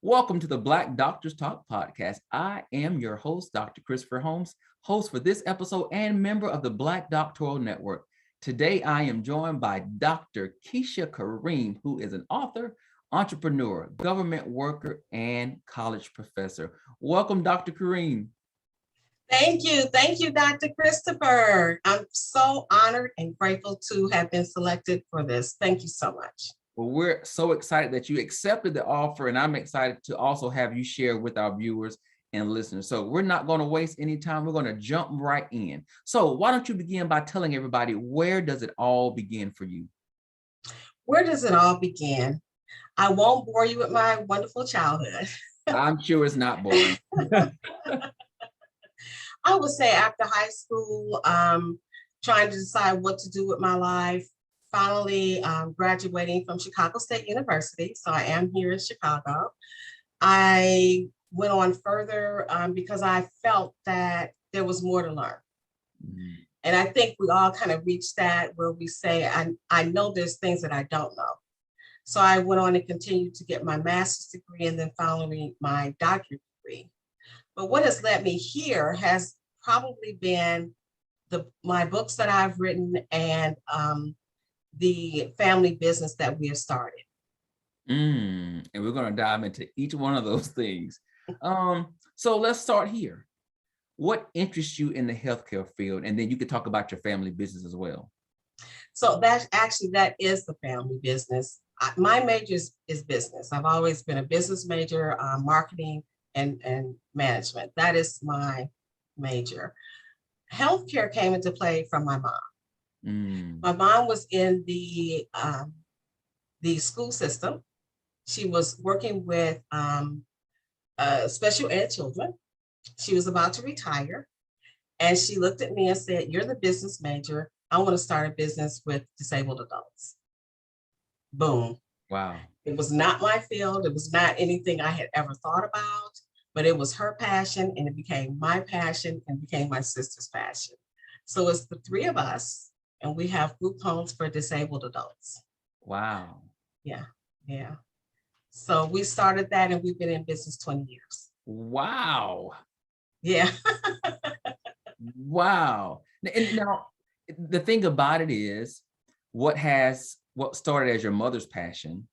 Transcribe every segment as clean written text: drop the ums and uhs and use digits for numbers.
Welcome to the Black Doctors Talk podcast. I am your host, Dr. Christopher Holmes, host for this episode and member of the Black Doctoral Network. Today, I am joined by Dr. Keesha Karriem, who is an author, entrepreneur, government worker, and college professor. Welcome, Dr. Karriem. Thank you. Thank you, Dr. Christopher. I'm so honored and grateful to have been selected for this. Thank you so much. Well, we're so excited that you accepted the offer, and I'm excited to also have you share with our viewers and listeners. So we're not going to waste any time. We're going to jump right in. So why don't you begin by telling everybody, where does it all begin for you? Where does it all begin? I won't bore you with my wonderful childhood. I'm sure it's not boring. I would say after high school, trying to decide what to do with my life, finally graduating from Chicago State University. So I am here in Chicago. I went on further because I felt that there was more to learn. Mm-hmm. And I think we all kind of reached that where we say, I know there's things that I don't know. So I went on and continued to get my master's degree and then finally my doctorate degree. But what has led me here has probably been my books that I've written and the family business that we have started. And we're going to dive into each one of those things. So let's start here. What interests you in the healthcare field? And then you could talk about your family business as well. So that is the family business. My major is business. I've always been a business major, marketing and management. That is my major. Healthcare came into play from my mom. My mom was in the school system. She was working with special ed children. She was about to retire. And she looked at me and said, "You're the business major. I want to start a business with disabled adults." Boom. Wow. It was not my field. It was not anything I had ever thought about, but it was her passion and it became my passion and became my sister's passion. So it's the three of us and we have group homes for disabled adults. Wow. Yeah. So we started that and we've been in business 20 years. Wow. Yeah. Wow. And now the thing about it is what started as your mother's passion,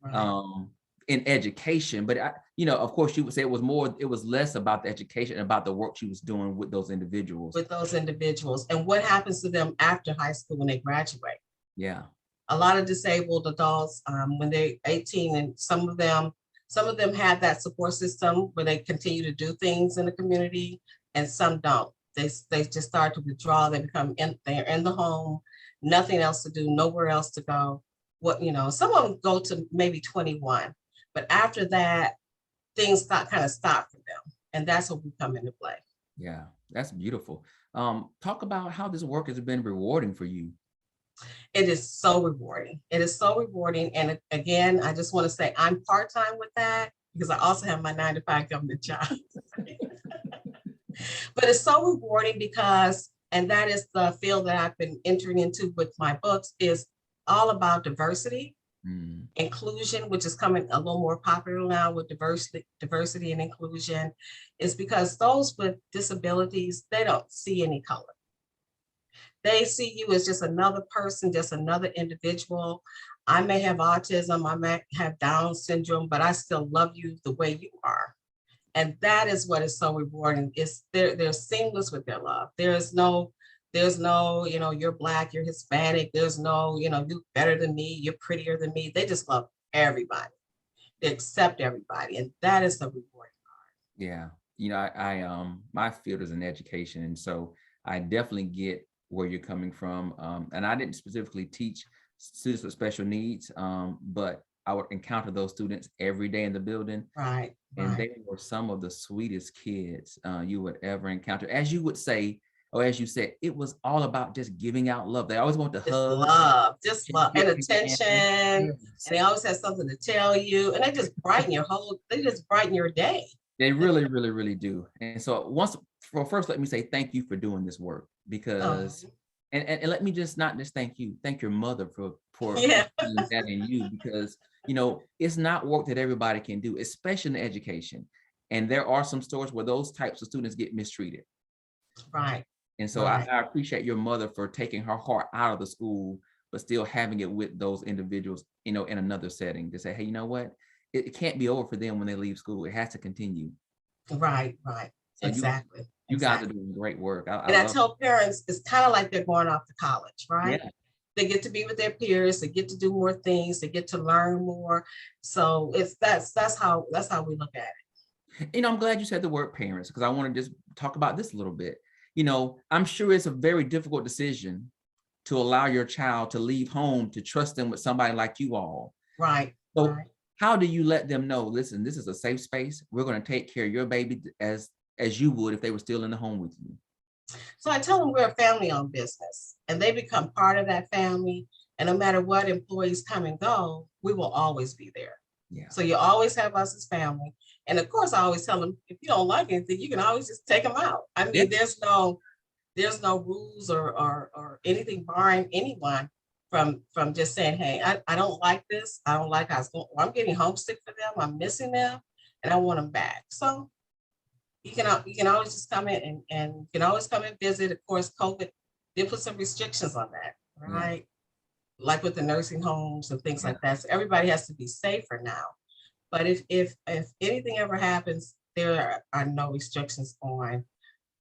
right, in education, but of course you would say it was less about the education and about the work she was doing with those individuals. And what happens to them after high school when they graduate. Yeah. A lot of disabled adults, when they're 18, and some of them have that support system where they continue to do things in the community, and some don't. They just start to withdraw. They're in the home, nothing else to do, nowhere else to go. Some of them go to maybe 21, but after that, things kind of stop for them, and that's when we come into play. Yeah, that's beautiful. Talk about how this work has been rewarding for you. It is so rewarding. And again, I just want to say I'm part-time with that because I also have my 9-to-5 government job. But it's so rewarding because, and that is the field that I've been entering into with my books, is all about diversity, inclusion, which is coming a little more popular now with diversity and inclusion, is because those with disabilities, they don't see any color. They see you as just another person, just another individual. I may have autism, I may have Down syndrome, but I still love you the way you are. And that is what is so rewarding. They're seamless with their love. There's no, you're Black, you're Hispanic. There's no, you're better than me, you're prettier than me. They just love everybody. They accept everybody. And that is the rewarding part. Yeah. I my field is in education. And so I definitely get where you're coming from. And I didn't specifically teach students with special needs, but I would encounter those students every day in the building. Right. And they were some of the sweetest kids you would ever encounter. As you would say, or as you said, it was all about just giving out love. They always want to hug. Just love and attention. And they always have something to tell you. And they just brighten your day. They really, really, really do. And so first, let me say thank you for doing this work because And let me just not just thank your mother for Yeah. doing that in you, because it's not work that everybody can do, especially in education. And there are some stores where those types of students get mistreated. Right. And so Right. I appreciate your mother for taking her heart out of the school, but still having it with those individuals, in another setting, to say, hey, you know what? It can't be over for them when they leave school. It has to continue. Right. Right. So Exactly. you guys are Exactly. doing great work. I And I love tell parents it's kind of like they're going off to college, it. right? Yeah. They get to be with their peers, they get to do more things, they get to learn more. So that's how we look at it. I'm glad you said the word parents, because I want to just talk about this a little bit. I'm sure it's a very difficult decision to allow your child to leave home, to trust them with somebody like you all. Right. So Right. how do you let them know, listen, this is a safe space. We're going to take care of your baby as you would if they were still in the home with you. So I tell them we're a family-owned business, and they become part of that family. And no matter what employees come and go, we will always be there. Yeah. So you always have us as family. And of course, I always tell them, if you don't like anything, you can always just take them out. I mean, Yeah. there's no rules or anything barring anyone from just saying, hey, I don't like this. I don't like how it's going. I'm getting homesick for them. I'm missing them, and I want them back. So you can always just come in and you can always come and visit. Of course, COVID did put some restrictions on that, Yeah. right? Like with the nursing homes and things Yeah. like that. So everybody has to be safer now. But if anything ever happens, there are no restrictions on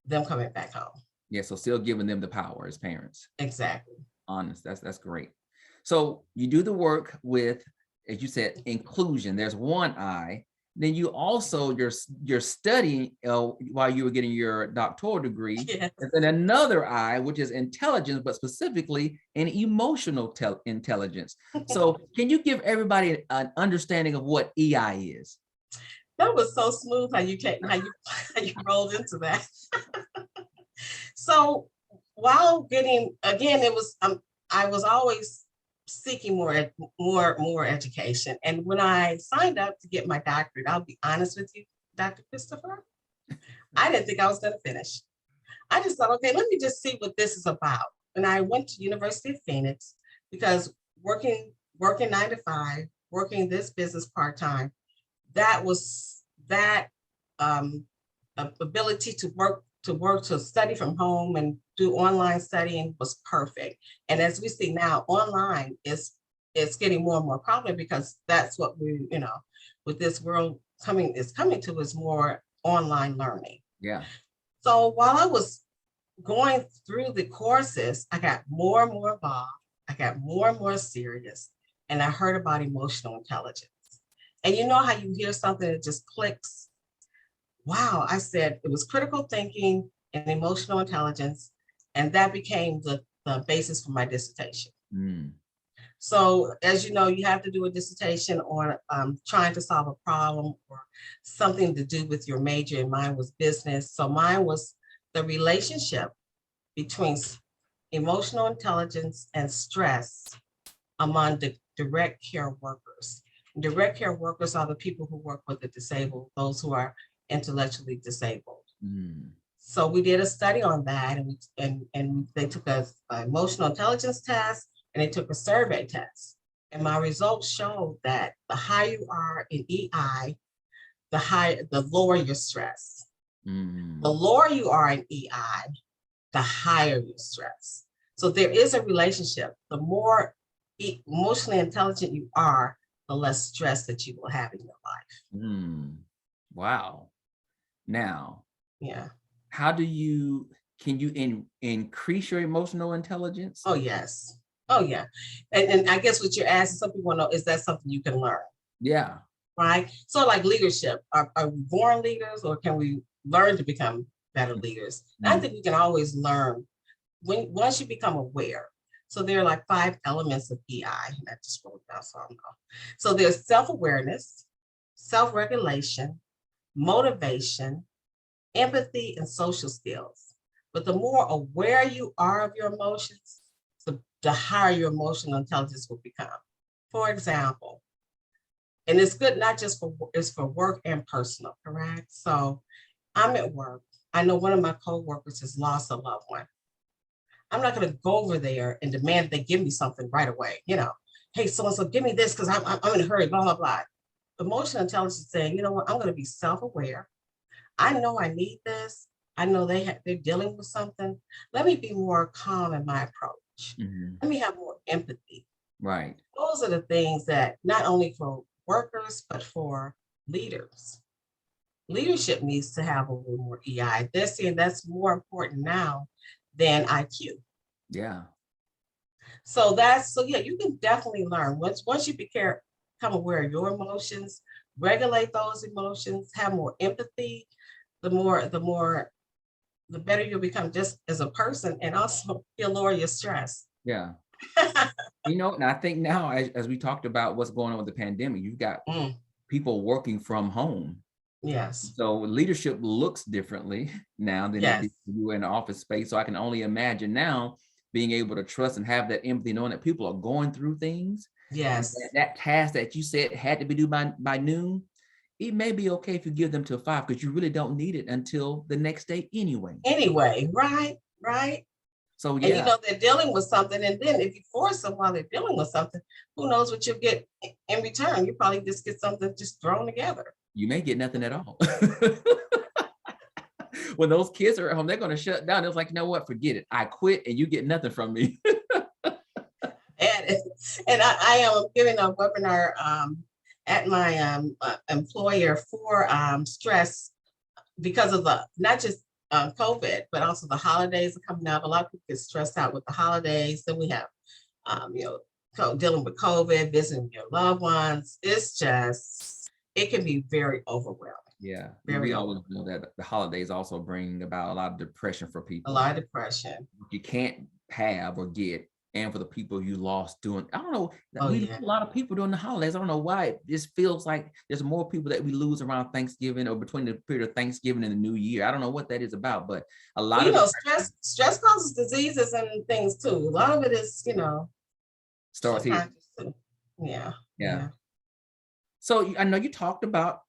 them coming back home. Yeah. So still giving them the power as parents. Exactly. Honest. That's great. So you do the work with, as you said, inclusion. There's one eye. Then you also, you're studying while you were getting your doctoral degree. Yes. And then another eye, which is intelligence, but specifically in emotional intelligence. So can you give everybody an understanding of what EI is? That was so smooth how you rolled into that. So while getting, again, it was I was always seeking more education. And when I signed up to get my doctorate, I'll be honest with you, Dr. Christopher, I didn't think I was going to finish. I just thought, okay, let me just see what this is about. And I went to University of Phoenix because working 9 to 5, working this business part-time, that was that ability to study from home and do online studying was perfect. And as we see now, online it's getting more and more popular because that's what we, with this world coming to is more online learning. Yeah. So while I was going through the courses, I got more and more involved. I got more and more serious, and I heard about emotional intelligence. And you know how you hear something that just clicks? Wow, I said it was critical thinking and emotional intelligence, and that became the basis for my dissertation. Mm. So as you know, you have to do a dissertation on trying to solve a problem or something to do with your major, and mine was business. So mine was the relationship between emotional intelligence and stress among the direct care workers. Direct care workers are the people who work with the disabled, those who are intellectually disabled. Mm. So we did a study on that, and they took an emotional intelligence test and they took a survey test. And my results showed that the higher you are in EI, the lower your stress. Mm. The lower you are in EI, the higher your stress. So there is a relationship. The more emotionally intelligent you are, the less stress that you will have in your life. Mm. Wow. Now, Yeah. how can you increase your emotional intelligence? Oh, yes. Oh, yeah. And I guess what you're asking, some people want to know, is that something you can learn? Yeah. Right. So like leadership, are we born leaders or can we learn to become better leaders? And I think we can always learn once you become aware. So there are like 5 elements of EI, and I just wrote down so I know. So there's self-awareness, self-regulation, motivation, empathy, and social skills. But the more aware you are of your emotions, the higher your emotional intelligence will become. For example, and it's good not just it's for work and personal, correct? So I'm at work. I know one of my coworkers has lost a loved one. I'm not going to go over there and demand they give me something right away. Hey, so-and-so, give me this because I'm in a hurry, blah, blah, blah. Emotional intelligence is saying, you know what, I'm going to be self-aware. I know I need this. I know they're dealing with something. Let me be more calm in my approach. Let me have more empathy. Right. Those are the things that not only for workers, but for leaders. Leadership needs to have a little more EI. They're saying that's more important now than IQ. Yeah. So yeah, you can definitely learn. Once you become aware of your emotions, regulate those emotions, have more empathy, the better you'll become just as a person, and also you'll lower your stress. Yeah. And I think now, as we talked about what's going on with the pandemic, you've got people working from home. Yes. So leadership looks differently now than it did you in the office space. So I can only imagine now being able to trust and have that empathy, knowing that people are going through things. Yes. That task that you said had to be due by noon, it may be okay if you give them till 5 because you really don't need it until the next day anyway. Right. So yeah. And they're dealing with something, and then if you force them while they're dealing with something, who knows what you'll get in return? You probably just get something just thrown together. You may get nothing at all. When those kids are at home, they're going to shut down. It's like, you know what? Forget it. I quit, and you get nothing from me. And I am giving a webinar at my employer for stress because of not just COVID, but also the holidays are coming up. A lot of people get stressed out with the holidays. Then we have, dealing with COVID, visiting your loved ones. It can be very overwhelming. Yeah, we always know that the holidays also bring about a lot of depression for people. A lot of depression. You can't have or get, and for the people you lost doing, I don't know, lose a lot of people during the holidays. I don't know why. It just feels like there's more people that we lose around Thanksgiving or between the period of Thanksgiving and the New Year. I don't know what that is about, but a lot of stress causes diseases and things too. A lot of it is, starts here. Yeah. So I know you talked about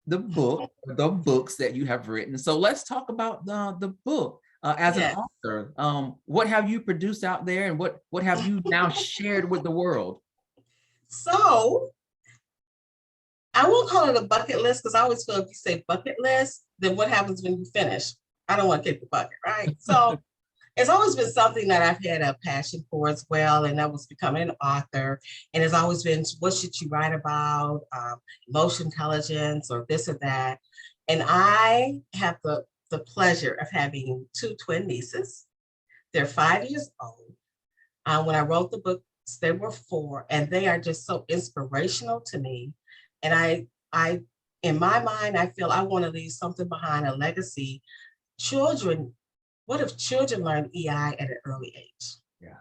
the books that you have written. So let's talk about the book. As an author, what have you produced out there, and what have you now shared with the world? So I won't call it a bucket list because I always feel if you say bucket list, then what happens when you finish? I don't want to kick the bucket, right? So it's always been something that I've had a passion for as well, and that was becoming an author. And it's always been, what should you write about? Emotional intelligence or this or that. And I have the pleasure of having 2 twin nieces. They're 5 years old. When I wrote the books, they were 4, and they are just so inspirational to me. And I, in my mind, I feel I want to leave something behind, a legacy. What if children learn EI at an early age? Yeah.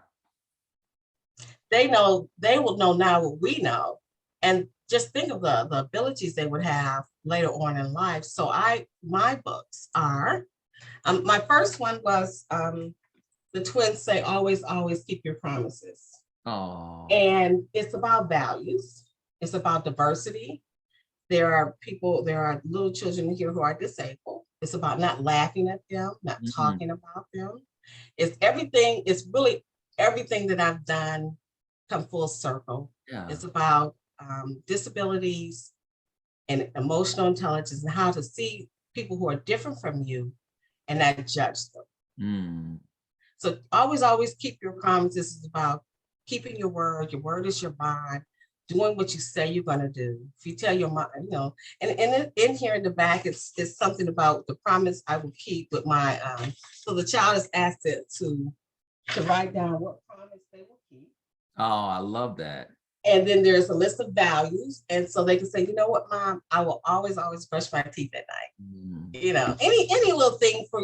They will know now what we know. And just think of the abilities they would have later on in life. So my books are, my first one was The Twins Say Always, Always Keep Your Promises. Oh. And it's about values. It's about diversity. There are little children here who are disabled. It's about not laughing at them, not talking about them. It's really everything that I've done come full circle. Yeah. It's about disabilities and emotional intelligence and how to see people who are different from you and not judge them. So always keep your promises. It's about keeping your word is your bond, doing what you say you're going to do. If you tell your mom, and in here in the back, it's something about the promise I will keep with my, so the child is asked to write down what promise they will keep. Oh, I love that. And then there's a list of values. And so they can say, you know what, Mom, I will always brush my teeth at night. Any little thing for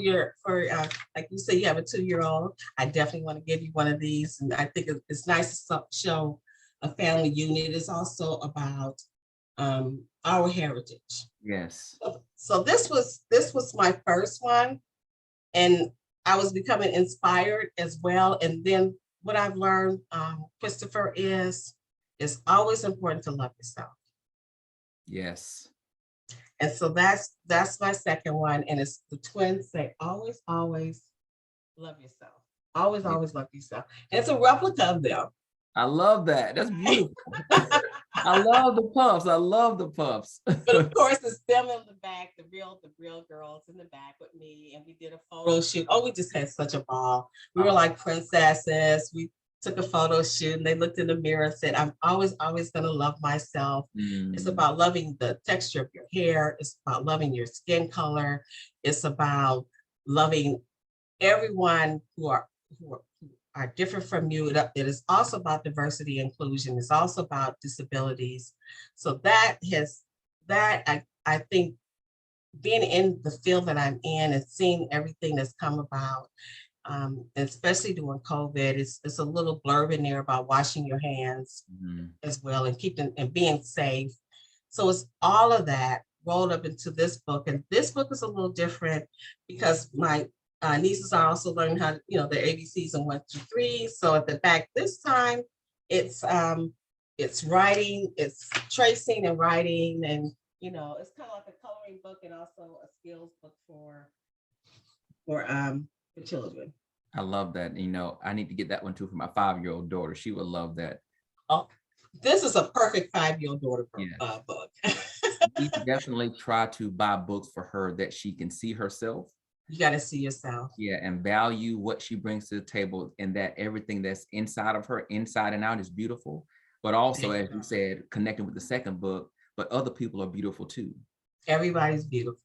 like you say, you have a 2-year-old, I definitely want to give you one of these. And I think it's nice to show a family unit. It's also about our heritage. Yes. So this was my first one, and I was becoming inspired as well. And then what I've learned, Christopher, is it's always important to love yourself. Yes. And so that's my second one, and it's The Twins Say Always, Always Love Yourself. Always, always love yourself. And it's a replica of them. I love that. That's beautiful. I love the puffs. I love the puffs. But of course, it's them in the back, the real girls in the back with me. And we did a photo shoot. Oh, we just had such a ball. We were like princesses. We took a photo shoot and they looked in the mirror and said, I'm always going to love myself. It's about loving the texture of your hair. It's about loving your skin color. It's about loving everyone who are different from you. It is also about diversity, inclusion. It's also about disabilities. So I think being in the field that I'm in and seeing everything that's come about, especially during COVID, it's a little blurb in there about washing your hands as well and keeping and being safe. So it's all of that rolled up into this book. And this book is a little different because my nieces are also learning how to, the ABCs and 1, 2, 3. So at the back this time, it's writing, it's tracing and writing, and it's kind of like a coloring book and also a skills book for children. I love that. I need to get that one too for my 5-year-old daughter. She would love that. Oh, this is a perfect 5-year-old daughter book. We definitely try to buy books for her that she can see herself. You got to see yourself. Yeah, and value what she brings to the table, and that everything that's inside of her, inside and out, is beautiful. But also, as you said, connecting with the second book, but other people are beautiful too. Everybody's beautiful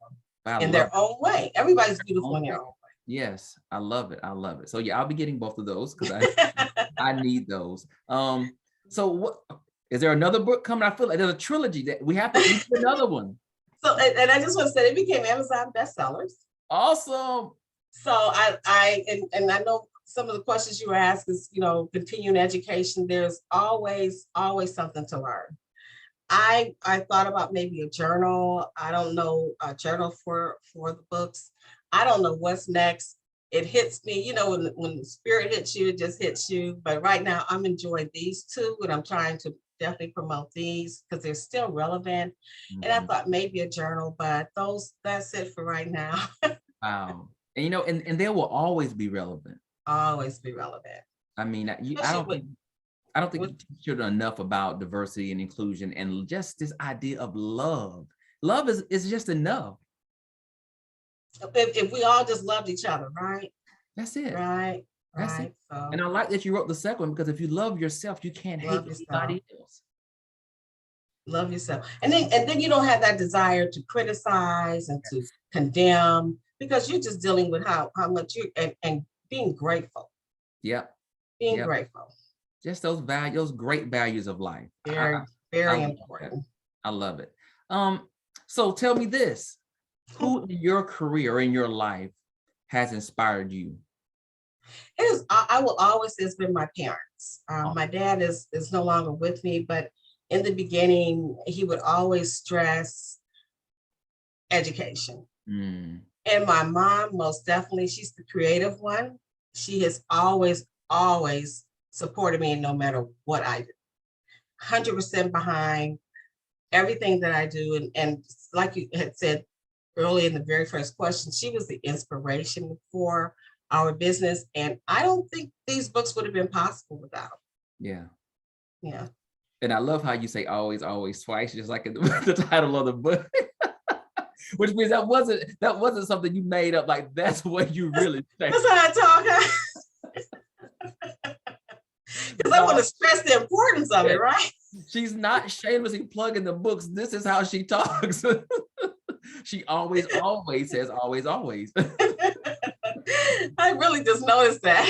in their own way. Everybody's beautiful in their own way. Yes, I love it. I love it. So yeah, I'll be getting both of those because I need those. So what is there another book coming? I feel like there's a trilogy that we have to do another one. So and I just want to say it became Amazon bestsellers. Awesome. So I know some of the questions you were asking is, continuing education. There's always something to learn. I thought about maybe a journal. I don't know, a journal for the books. I don't know what's next. It hits me, when the spirit hits you, it just hits you. But right now I'm enjoying these two, and I'm trying to definitely promote these because they're still relevant. And I thought maybe a journal, but that's it for right now. Wow. And and they will always be relevant. Always be relevant. I mean, I don't think you teach children enough about diversity and inclusion and just this idea of love. Love is just enough. If we all just loved each other, right? That's it. Right. That's right. It. So, and I like that you wrote the second one, because if you love yourself, you can't hate anybody else. Love yourself. And then you don't have that desire to criticize and to condemn, because you're just dealing with how much you and being grateful. Yep. Being grateful. Just those values, those great values of life. Very important. I love it. So tell me this. Who in your career or in your life has inspired you? I will always say it's been my parents. My dad is no longer with me, but in the beginning, he would always stress education. And my mom, most definitely, she's the creative one. She has always supported me, no matter what I do. 100% behind everything that I do. And like you had said early in the very first question, she was the inspiration for our business. And I don't think these books would have been possible without them. Yeah. And I love how you say always, always, twice, just like in the title of the book. Which means that wasn't something you made up. Like, that's what you really say. That's how I talk. Because I want to stress the importance of it, right? She's not shamelessly plugging the books. This is how she talks. She always says always, always. I really just noticed that.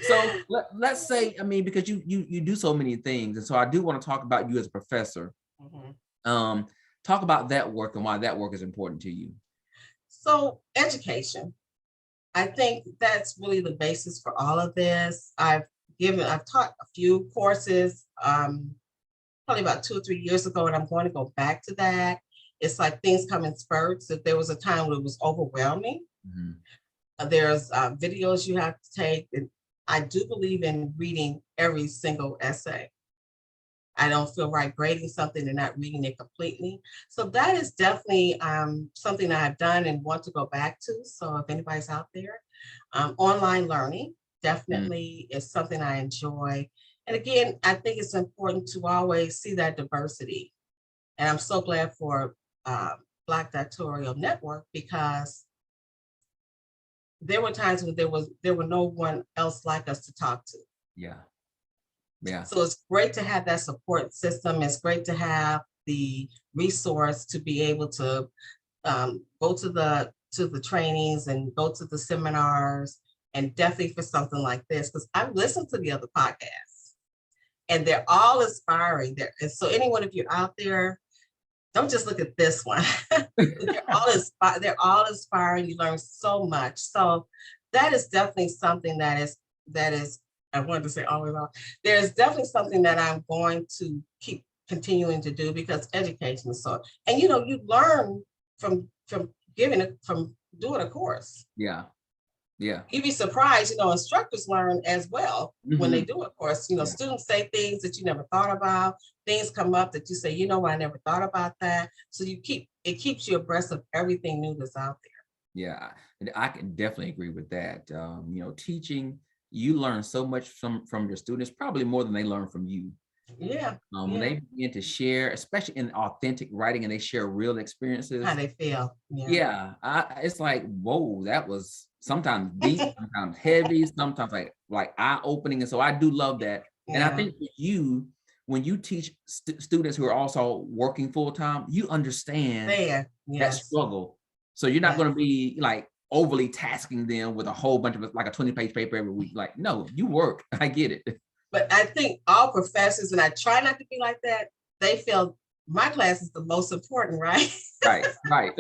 So let's say, I mean, because you do so many things, and so I do want to talk about you as a professor. Talk about that work and why that work is important to you. So education, I think that's really the basis for all of this. I've taught a few courses, probably about 2 or 3 years ago, and I'm going to go back to that. It's like things come in spurts. If there was a time when it was overwhelming, there's videos you have to take. And I do believe in reading every single essay. I don't feel right grading something and not reading it completely. So that is definitely something that I've done and want to go back to. So if anybody's out there, Online learning definitely is something I enjoy. And again, I think it's important to always see that diversity. And I'm so glad for Black Doctoral Network, because there were times when there were no one else like us to talk to. Yeah. Yeah. So it's great to have that support system. It's great to have the resource to be able to go to the trainings and go to the seminars, and definitely for something like this, because I've listened to the other podcasts and they're all inspiring there. And so anyone, if you're out there, don't just look at this one. They're all inspiring. You learn so much. So that is definitely something that is I wanted to say all along. There's definitely something that I'm going to keep continuing to do, because education is so, and you learn from doing a course. Yeah. Yeah. You'd be surprised, instructors learn as well when they Mhm. do a course. Yeah. Students say things that you never thought about, things come up that you say, I never thought about that. So it keeps you abreast of everything new that's out there. Yeah, and I can definitely agree with that. Teaching, you learn so much from your students, probably more than they learn from you. Yeah. When they begin to share, especially in authentic writing, and they share real experiences. How they feel. Yeah, it's like, whoa, that was sometimes deep, sometimes heavy, sometimes like eye-opening. And so I do love that. And I Yeah. think for you, when you teach students who are also working full-time, you understand There. that Yes. struggle. So you're not Yes. going to be like overly tasking them with a whole bunch of like a 20-page paper every week. Like, no, you work. I get it. But I think all professors, and I try not to be like that, they feel my class is the most important, right? Right, right.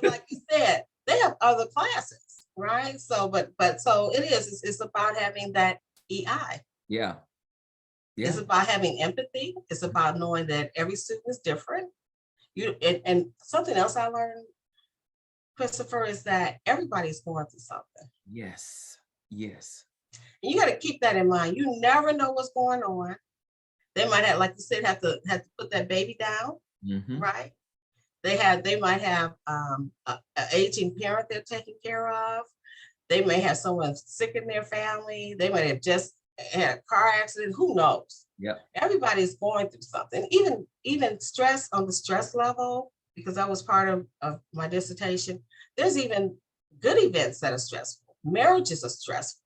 Like you said, they have other classes, right? So, so it is. It's about having that EI. Yeah. Yeah. It's about having empathy. It's about knowing that every student is different. And something else I learned, Christopher, is that everybody's going through something. Yes. Yes. And you got to keep that in mind. You never know what's going on. They might have, like you said, have to put that baby down, right? They might have an aging parent they're taking care of. They may have someone sick in their family. They might have just had a car accident. Who knows? Yep. Everybody's going through something. Even stress, on the stress level, because that was part of my dissertation. There's even good events that are stressful. Marriages are stressful.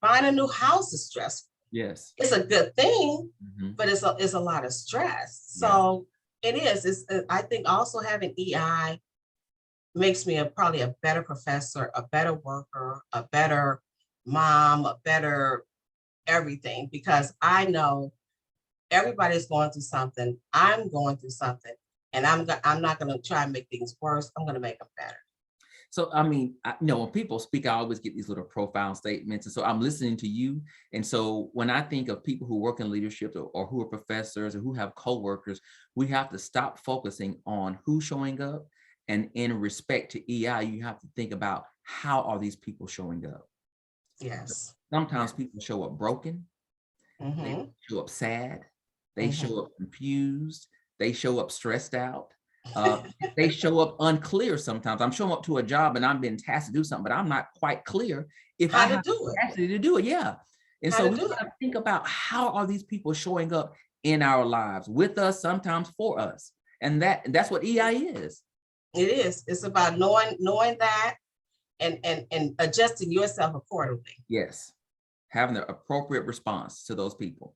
Buying a new house is stressful. Yes. It's a good thing, but it's a lot of stress. So it is. I think also having EI makes me probably a better professor, a better worker, a better mom, a better everything, because I know everybody's going through something. I'm going through something, and I'm not going to try and make things worse. I'm going to make them better. So, I mean, when people speak, I always get these little profound statements. And so I'm listening to you. And so when I think of people who work in leadership or who are professors or who have coworkers, we have to stop focusing on who's showing up. And in respect to EI, you have to think about how are these people showing up? Yes. Sometimes people show up broken. They show up sad. They show up confused. They show up stressed out. They show up unclear sometimes. I'm showing up to a job and I'm being tasked to do something, but I'm not quite clear if I have the capacity to do it. Yeah. And so we got to think about how are these people showing up in our lives with us, sometimes for us. And that's what EI is. It is. It's about knowing that and adjusting yourself accordingly. Yes. Having the appropriate response to those people.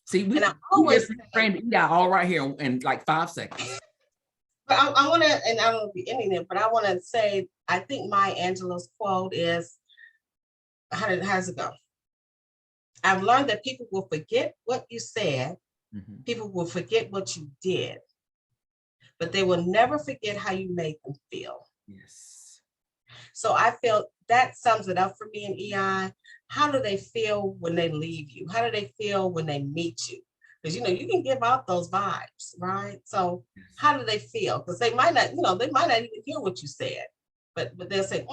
See, we always framed EI all right here in like 5 seconds. But I want to, and I don't be ending it, but I want to say, I think Maya Angelou's quote is, how does it go? I've learned that people will forget what you said. People will forget what you did, but they will never forget how you made them feel. Yes. So I feel that sums it up for me in EI. How do they feel when they leave you? How do they feel when they meet you? Because you can give out those vibes, right? So how do they feel? Because they might not, they might not even hear what you said, but they'll say,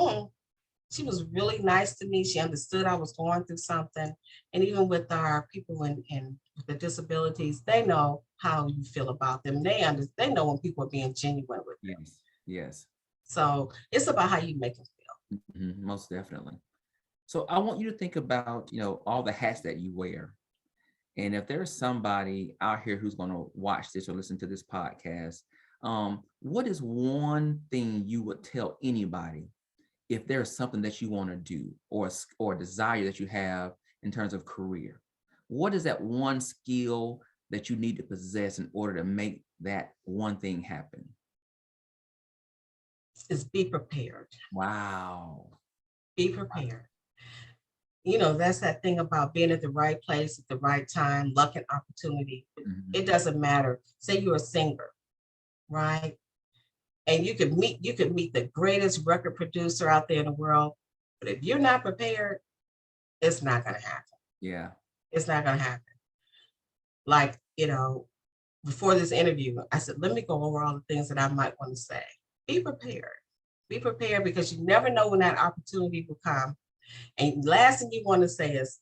she was really nice to me. She understood I was going through something. And even with our people in the disabilities, they know how you feel about them. They know when people are being genuine with them. Yes. Yes. So it's about how you make them feel. Most definitely. So I want you to think about, all the hats that you wear. And if there's somebody out here who's going to watch this or listen to this podcast, what is one thing you would tell anybody if there's something that you want to do, or a desire that you have in terms of career? What is that one skill that you need to possess in order to make that one thing happen? Is be prepared. Wow. Be prepared. That's that thing about being at the right place at the right time, luck and opportunity. Mhm. It doesn't matter. Say you're a singer, right? And you could meet the greatest record producer out there in the world, but if you're not prepared, it's not going to happen. Yeah. It's not going to happen. Like, before this interview, I said, let me go over all the things that I might want to say. Be prepared. Be prepared, because you never know when that opportunity will come. And last thing you want to say is,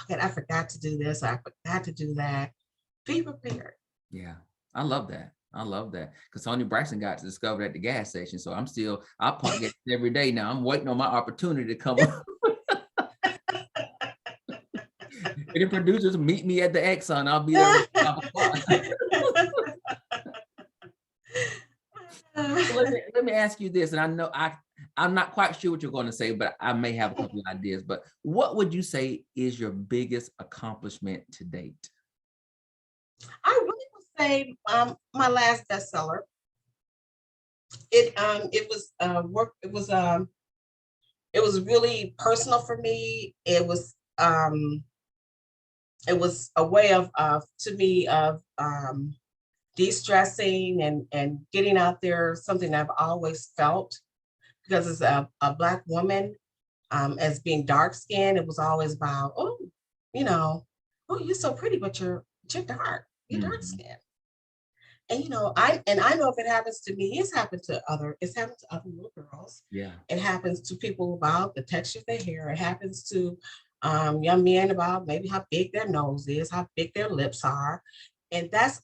"God, I forgot to do this. I forgot to do that." Be prepared. Yeah. I love that. I love that. Because Tony Braxton got to discover at the gas station. So I pump gas every day now. I'm waiting on my opportunity to come up. And the producers meet me at the Exxon. I'll be there at 5 o'clock. Let me ask you this, and I know I'm not quite sure what you're going to say, but I may have a couple of ideas. But what would you say is your biggest accomplishment to date? I really would say my last bestseller. It was work. It was really personal for me. It was a way of to me of de-stressing and getting out there, something I've always felt, because as a Black woman, as being dark skinned, it was always about, oh, oh, you're so pretty, but you're dark. You're dark Mhm. skinned. And I know if it happens to me, it's happened to other little girls. Yeah. It happens to people about the texture of their hair. It happens to young men about maybe how big their nose is, how big their lips are. And that's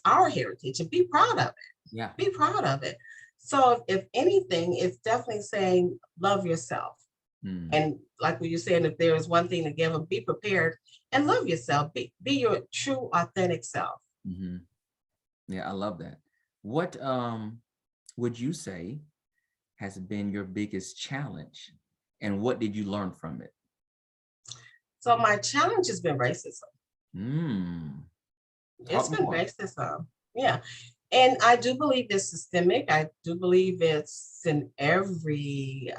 our heritage, and be proud of it. Yeah. Be proud of it. So if anything, it's definitely saying love yourself. And like what you're saying, if there is one thing to give them, be prepared and love yourself. Be your true, authentic self. Mm-hmm. Yeah, I love that. What would you say has been your biggest challenge, and what did you learn from it? So my challenge has been racism. It's Talk been more. racism. Yeah. And I do believe it's systemic. I do believe it's in every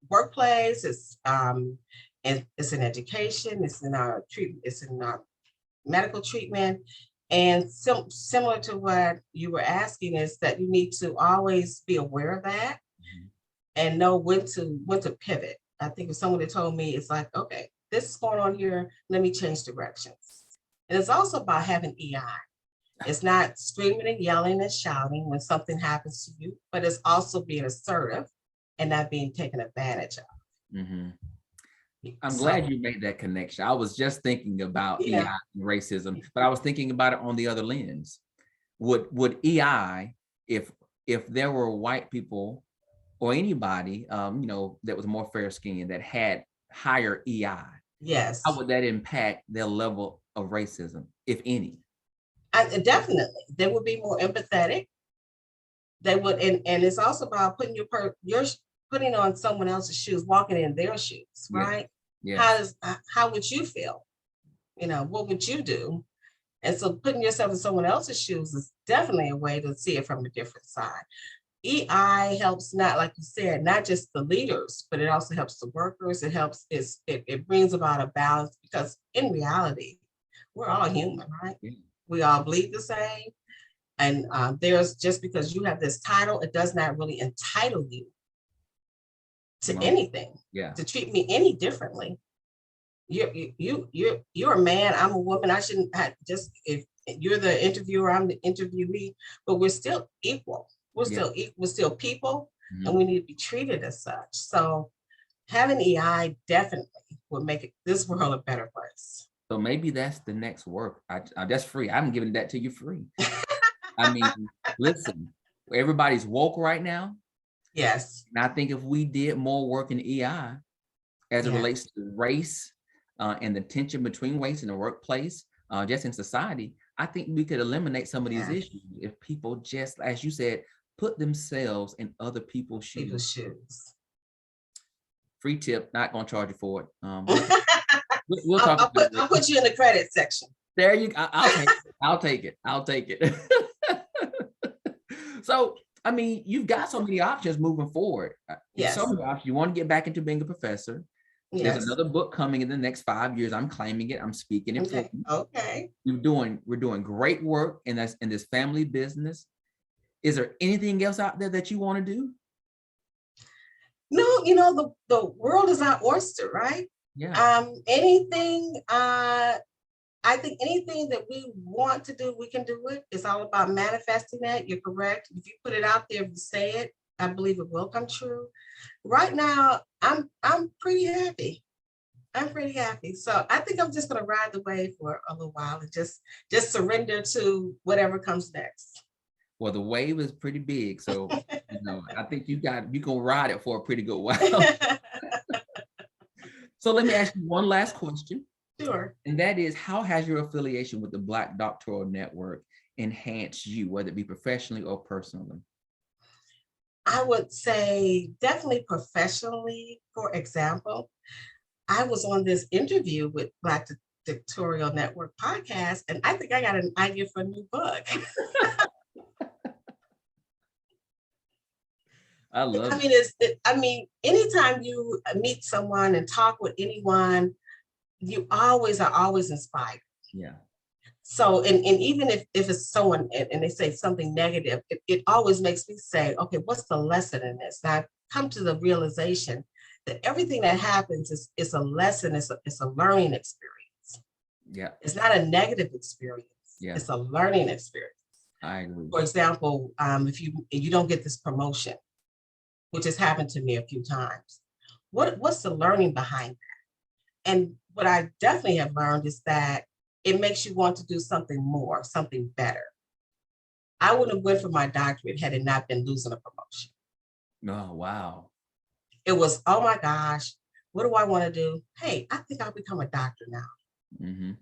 workplace. It's in education. It's in our treatment. It's in our medical treatment. And similar to what you were asking, is that you need to always be aware of that and know when to pivot. I think if someone had told me, it's like, okay, this is going on here, let me change directions. And it's also about having EI. It's not screaming and yelling and shouting when something happens to you, but it's also being assertive and not being taken advantage of. Mm-hmm. I'm So, glad you made that connection. I was just thinking about EI yeah, and racism, but I was thinking about it on the other lens. Would EI, if there were white people or anybody, that was more fair skinned, that had higher EI, how yes, would that impact their level of racism, if any? definitely. They would be more empathetic. They would, and it's also about putting putting on someone else's shoes, walking in their shoes, Yeah. right? Yes. How would you feel? What would you do? And so putting yourself in someone else's shoes is definitely a way to see it from a different side. EI helps, not like you said, not just the leaders, but it also helps the workers. It brings about a balance, because in reality, we're all human, right? Yeah. We all bleed the same. And there's, just because you have this title, it does not really entitle you to Well, anything, yeah. to treat me any differently. You're a man, I'm a woman. I shouldn't have, just if you're the interviewer, I'm the interviewee, but we're still equal. Yeah. We're still people, and Mhm. we need to be treated as such. So having EI definitely would make this world a better place. So maybe that's the next work. That's free. I'm giving that to you free. I mean, listen, everybody's woke right now. Yes. And I think if we did more work in EI as it Yeah. relates to race and the tension between race in the workplace, just in society, I think we could eliminate some of these Yeah. issues if people just, as you said, put themselves in other people's shoes. People's shoes. Free tip, not gonna charge you for it. We'll talk about it. I'll put you in the credit section. There you go. I'll take it. I'll take it. So, I mean, you've got so many options moving forward. Yes. So many options. You want to get back into being a professor. Yes. There's another book coming in the next 5 years. I'm claiming it. I'm speaking it for you. Okay. We're doing great work in this family business. Is there anything else out there that you want to do? No, the world is our oyster, right? Yeah. I think anything that we want to do, we can do it. It's all about manifesting that. You're correct. If you put it out there, if you say it, I believe it will come true. Right now, I'm pretty happy. I'm pretty happy. So I think I'm just gonna ride the wave for a little while and just surrender to whatever comes next. Well, the wave is pretty big, so I think you can ride it for a pretty good while. So let me ask you one last question. Sure. And that is, how has your affiliation with the Black Doctoral Network enhanced you, whether it be professionally or personally? I would say definitely professionally. For example, I was on this interview with Black Doctoral Network podcast, and I think I got an idea for a new book. I love it. Anytime you meet someone and talk with anyone, you are always inspired. Yeah. So, and even if it's someone and they say something negative, it always makes me say, okay, what's the lesson in this? And I've come to the realization that everything that happens is a lesson, it's a learning experience. Yeah. It's not a negative experience. Yeah. It's a learning experience. I agree. For example, if you don't get this promotion, which has happened to me a few times, what's the learning behind that? And what I definitely have learned is that it makes you want to do something more, something better. I wouldn't have went for my doctorate had it not been losing a promotion. Oh, wow. It was, oh my gosh, what do I want to do? Hey, I think I'll become a doctor now. Mm-hmm.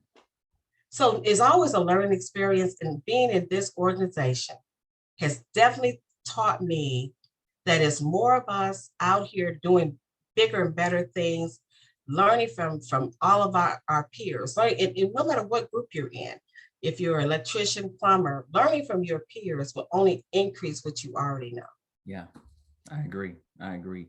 So it's always a learning experience, and being in this organization has definitely taught me that it's more of us out here doing bigger and better things, learning from all of our peers. So no matter what group you're in, if you're an electrician, plumber, learning from your peers will only increase what you already know. Yeah, I agree. And,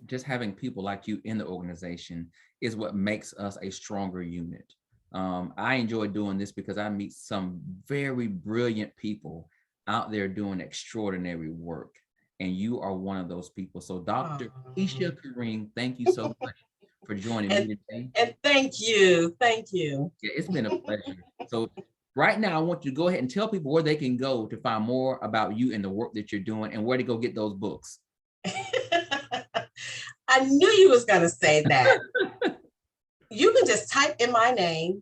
just having people like you in the organization is what makes us a stronger unit. I enjoy doing this because I meet some very brilliant people out there doing extraordinary work. And you are one of those people. So Dr. Keesha Karriem, thank you so much for joining me today. And thank you. Yeah, it's been a pleasure. So right now, I want you to go ahead and tell people where they can go to find more about you and the work that you're doing and where to go get those books. I knew you was going to say that. You can just type in my name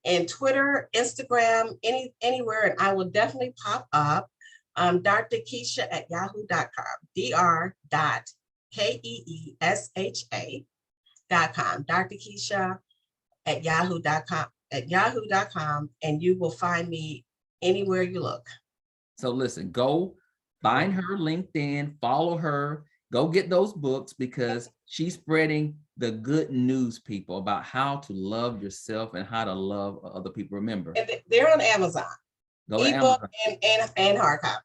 in Twitter, Instagram, anywhere, and I will definitely pop up. Dr. Keesha at yahoo.com, dr.keesha.com, Dr. Keesha at yahoo.com, and you will find me anywhere you look. So listen, go find her LinkedIn, follow her, go get those books because she's spreading the good news, people, about how to love yourself and how to love other people. Remember, and they're on Amazon. Go to Amazon. and hard copy.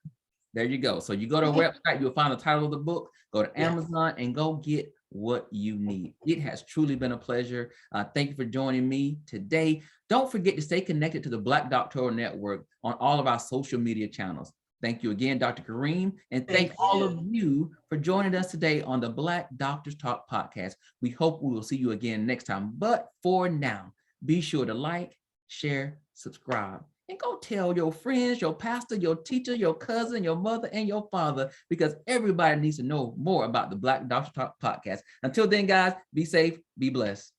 There you go. So you go to a website, you'll find the title of the book, go to Amazon and go get what you need. It has truly been a pleasure. Thank you for joining me today. Don't forget to stay connected to the Black Doctoral Network on all of our social media channels. Thank you again, Dr. Karriem, and thank all of you for joining us today on the Black Doctors Talk podcast. We hope we will see you again next time. But for now, be sure to like, share, subscribe, and go tell your friends, your pastor, your teacher, your cousin, your mother, and your father, because everybody needs to know more about the Black Doctors Talk podcast. Until then, guys, be safe, be blessed.